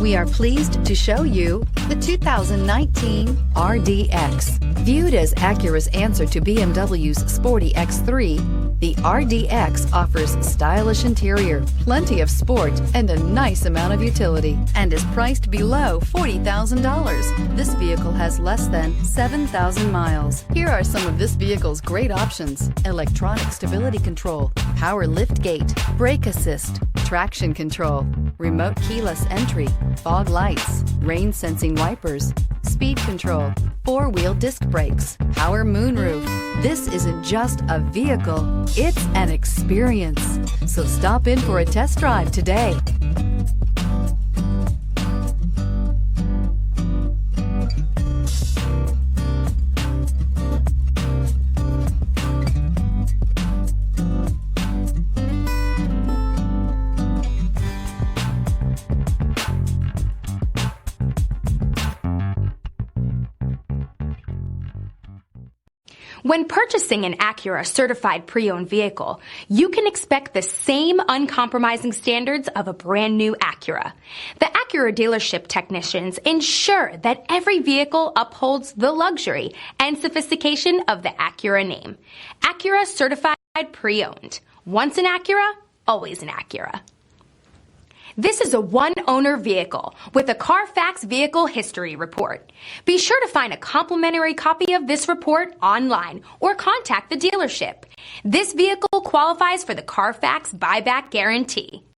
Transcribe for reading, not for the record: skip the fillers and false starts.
We are pleased to show you the 2019 RDX. Viewed as Acura's answer to BMW's sporty X3, the RDX offers stylish interior, plenty of sport, and a nice amount of utility, and is priced below $40,000. This vehicle has less than 7,000 miles. Here are some of this vehicle's great options: electronic stability control, power liftgate, brake assist, traction control, remote keyless entry, fog lights, rain sensing wipers, speed control, four-wheel disc brakes, power moonroof. This isn't just a vehicle, it's an experience. So stop in for a test drive today. When purchasing an Acura certified pre-owned vehicle, you can expect the same uncompromising standards of a brand new Acura. The Acura dealership technicians ensure that every vehicle upholds the luxury and sophistication of the Acura name. Acura certified pre-owned. Once an Acura, always an Acura. This is a one-owner vehicle with a Carfax Vehicle History Report. Be sure to find a complimentary copy of this report online or contact the dealership. This vehicle qualifies for the Carfax Buyback Guarantee.